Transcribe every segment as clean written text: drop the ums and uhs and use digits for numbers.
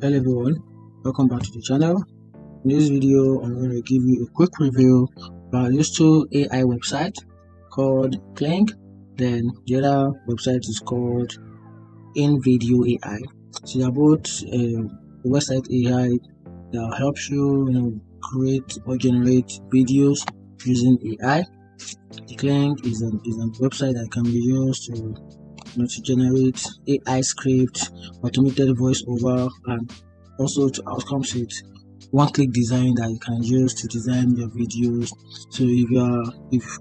Hello everyone, welcome back to the channel. In this video, I'm going to give you a quick review about these two AI websites called Kling. Then the other website is called InVideo AI. So they're both website AI that helps you, create or generate videos using AI. The Kling is a website that can be used to generate AI script, automated voiceover, and also to outcomes with one-click design that you can use to design your videos. So if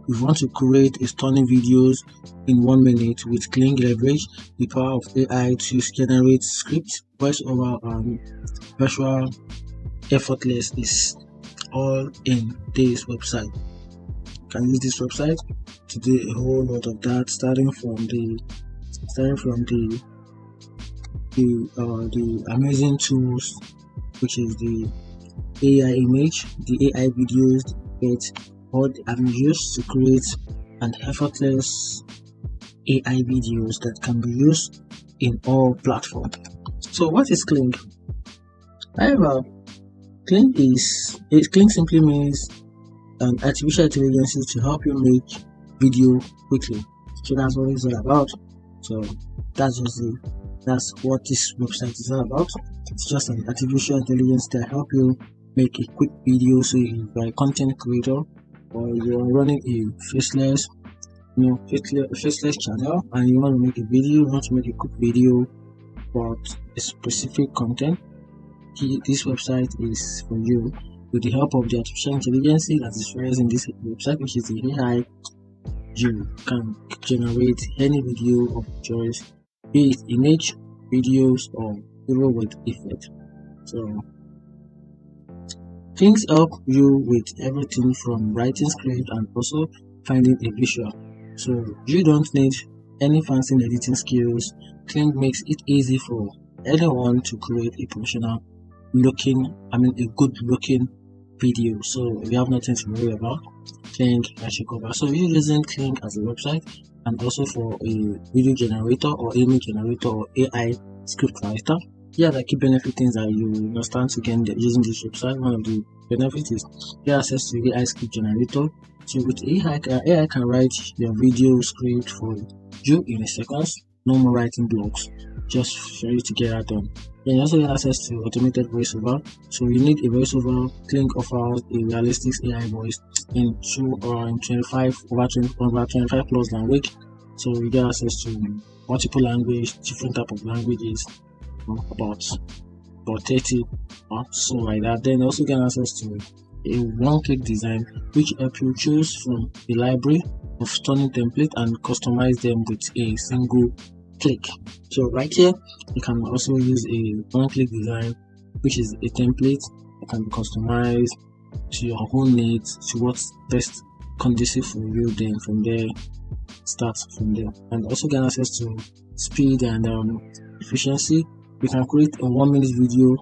you want to create a stunning videos in 1 minute with Kling, leverage the power of AI to generate script, voiceover, and virtual effortless is all in this website. You can use this website to do a whole lot of that, starting from the amazing tools, which is the AI image, the AI videos, all I've used to create an effortless AI videos that can be used in all platforms. So what is Kling? However, Kling simply means an artificial intelligence to help you make video quickly. So that's what it's all about. So that's what this website is all about. It's just an artificial intelligence to help you make a quick video. So if you're a content creator or you're running a faceless channel and you want to make a video, you want to make a quick video about a specific content, this website is for you. With the help of the artificial intelligence that is raised in this website, which is the AI, you can generate any video of choice, be it image, videos, or video with effect. So things help you with everything from writing script and also finding a visual. So you don't need any fancy editing skills. Kling makes it easy for anyone to create a professional a good looking video. So if you have nothing to worry about, Kling I should cover. So you're using Kling as a website and also for a video generator or image generator or AI script writer. Yeah, the key benefit things that you understand to get using this website. One of the benefits is you have access to AI script generator. So with AI can write your video script for you in a seconds. No more writing blocks, just for you to get that done. Then you also get access to automated voiceover. So you need a voiceover. Kling offers a realistic AI voice in 25 plus language. So you get access to multiple language, different type of languages, about 30 or so like that. Then you also get access to a one-click design, which help you choose from a library of stunning template and customize them with a single click. So right here you can also use a one-click design, which is a template that can be customized to your own needs, to what's best conducive for you. Then from there start from there, and also get access to speed and efficiency. You can create a 1 minute video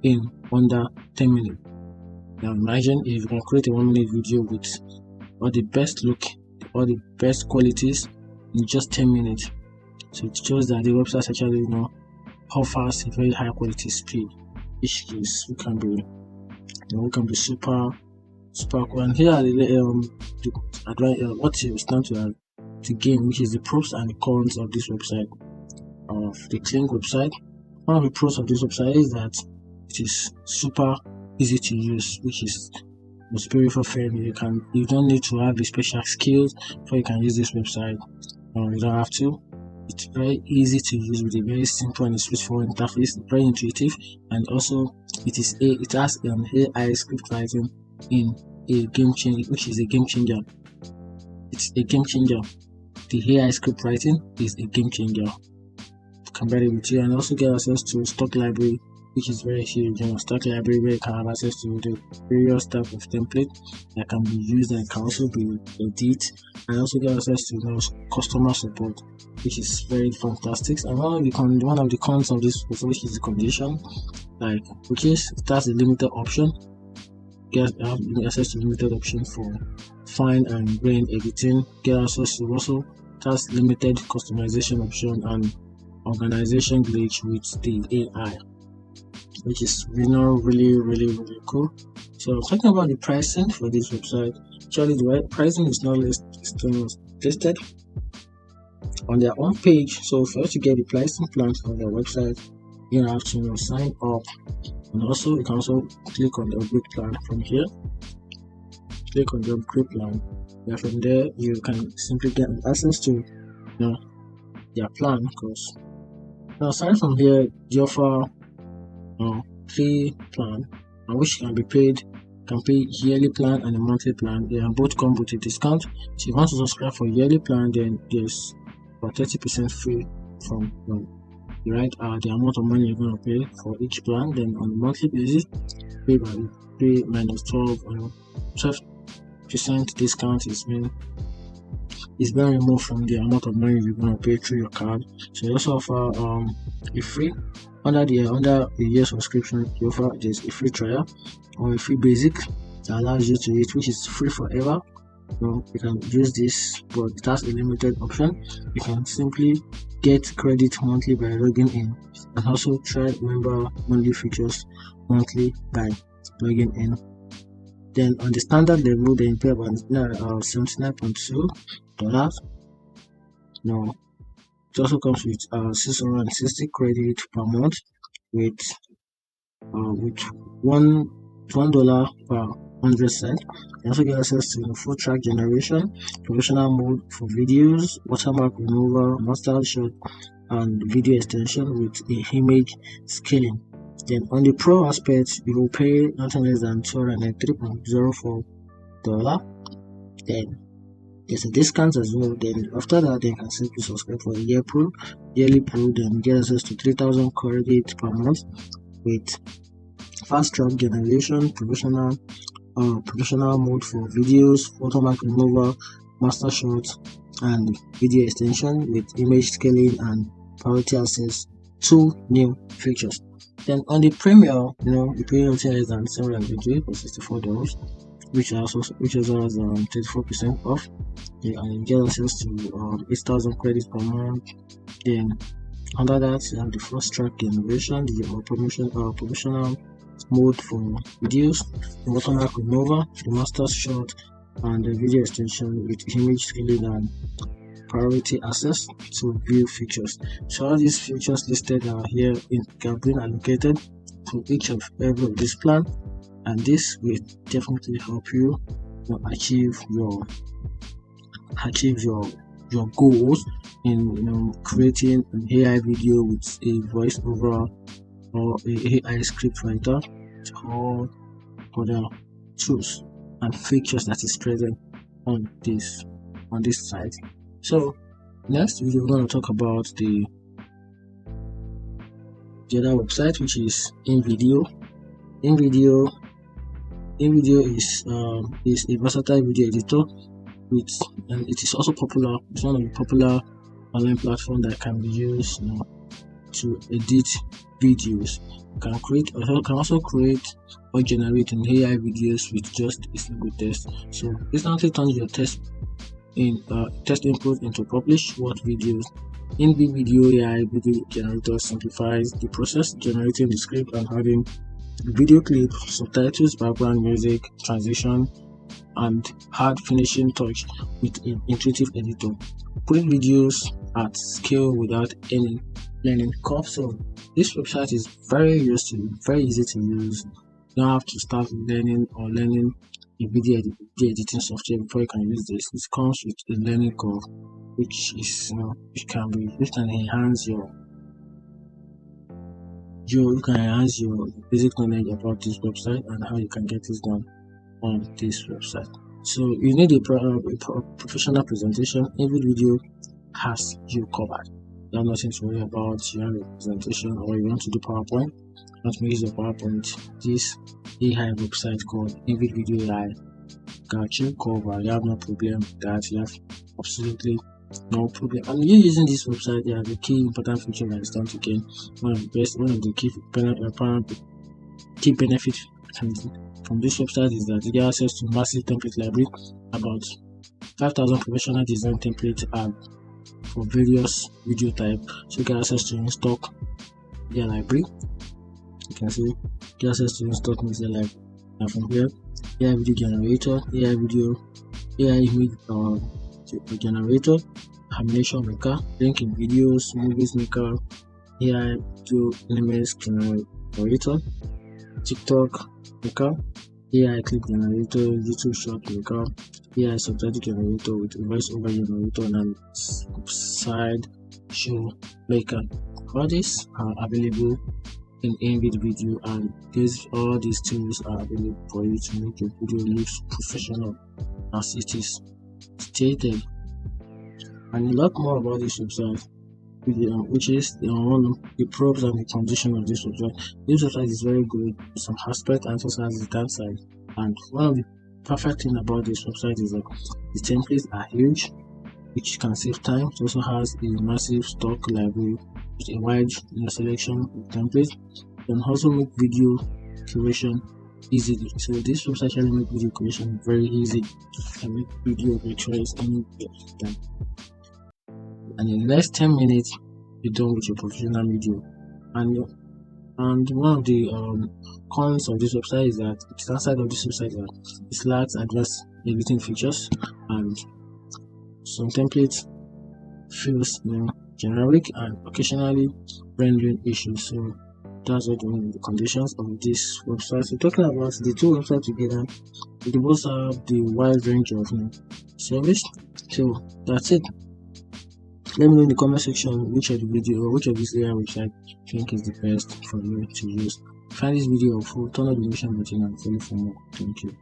in under 10 minutes. Now imagine if you can create a 1 minute video with all the best look, all the best qualities in just 10 minutes. So it shows that the website actually offers a very high quality speed, which is we can be super cool. And here are what you stand to gain, which is the pros and the cons of this website, of the Kling website. One of the pros of this website is that it is super easy to use, which is most beautiful friendly. You don't need to have the special skills before you can use this website. You don't have to. It's very easy to use with a very simple and straightforward interface, very intuitive, and also it has an AI script writing in a game changer, which is a game changer. It's a game changer. The AI script writing is a game changer. Compare it with you, and also get access to stock library, which is very huge. Stock library where you can have access to the various type of template that can be used and can also be edited, and also get access to customer support, which is very fantastic. And one of the cons of this, which is the condition, which is it has a limited option. Get access to limited option for fine and grain editing. Get access to also it has limited customization option and organization glitch with the AI. which is really cool. So talking about the pricing for this website, actually the pricing is not listed on their own page. So for you to get the pricing plans on their website, you have to sign up, and also you can also click on the upgrade plan from here. Click on the upgrade plan. Yeah, from there you can simply get access to their plan. Because now aside from here, they offer free plan, which can be paid. Can pay yearly plan and a monthly plan. They both come with a discount. So if you want to subscribe for yearly plan, then there's about 30% free from the amount of money you're going to pay for each plan. Then on a monthly basis, pay minus 12% discount is being removed from the amount of money you're going to pay through your card. So they also offer a free under the year subscription. You offer there's a free trial or a free basic that allows you to use, which is free forever. You can use this, but it has a limited option. You can simply get credit monthly by logging in, and also try member monthly features monthly by logging in. Then on the standard level, then you pay about $79.2. Now it also comes with 660 credit per month with $1 per 100 cents. You also get access to full track generation, professional mode for videos, watermark removal, master shot, and video extension with image scaling. Then on the pro aspect, you will pay nothing less than $203.04. Then there's a discount as well. Then after that, they can simply subscribe for a yearly pro, then get access to 3,000 credit per month with fast track generation, professional mode for videos, watermark removal, master shot, and video extension with image scaling and priority access. 2 new features. Then on the premium, you pay nothing less than $720 for $64, which also has 34% off. And you get access to 8,000 credits per month. Then under that, you have the fast track generation, the professional mode for videos, the watermark remover, the master shot, and the video extension with image scaling and priority access to view features. So all these features listed are here have been allocated to each of every of this plan, and this will definitely help you achieve your goals in creating an AI video with a voiceover or a AI script writer, or other tools and features that is present on this site. So next we're going to talk about the other website, which is InVideo. InVideo is a versatile video editor and it is also popular. It's one of the popular online platforms that can be used to edit videos. You can also create or generate an AI videos with just a single text. So instantly turn your text input into published word videos. InVideo AI video generator simplifies the process, generating the script and adding video clip, subtitles, background music, transition, and hard finishing touch with an intuitive editor. Create videos at scale without any learning curve. So this website is very easy to use. You don't have to start learning a video editing software before you can use this. It comes with a learning curve, which can enhance your basic knowledge about this website and how you can get this done on this website. So you need a professional presentation. Every video has you covered. You have nothing to worry about. You have a presentation, or you want to do PowerPoint, not use your PowerPoint. This AI website called InVideo AI got you covered. You have no problem with that. You have absolutely no problem. And you're using this website, there are the key important feature that is done to gain one of the key benefits from this website is that you get access to massive template library, about 5,000 professional design templates for various video type. So you get access to in stock their library. You can see get access to stock media like from here. AI video generator, AI video, AI image generator, animation maker, link in videos, movies maker, AI video image generator, TikTok maker, AI clip generator, YouTube short maker, AI subtitle generator with voiceover generator and side show maker. All these are available in InVideo, and all these tools are available for you to make your video look professional as it is stated. And a lot more about this website, which is the pros and the condition of this website. This website is very good in some aspect and also has the downside. And one of the perfect thing about this website is that the templates are huge, which can save time. It also has a massive stock library with a wide selection of templates. You can also make video curation easily. So this website actually make video creation very easy. You can make video virtuals anytime. And in the next 10 minutes, you're done with your professional video. And one of the cons of this website is that the downside of this website is that it lacks advanced editing features, and some templates feels generic and occasionally rendering issues. So that's what one of the conditions of this website. So talking about the two websites together, they both have the wide range of service. So that's it. Let me know in the comment section which of this AI website you think is the best for you to use. Find this video helpful, turn on the notification button and follow for more. Thank you.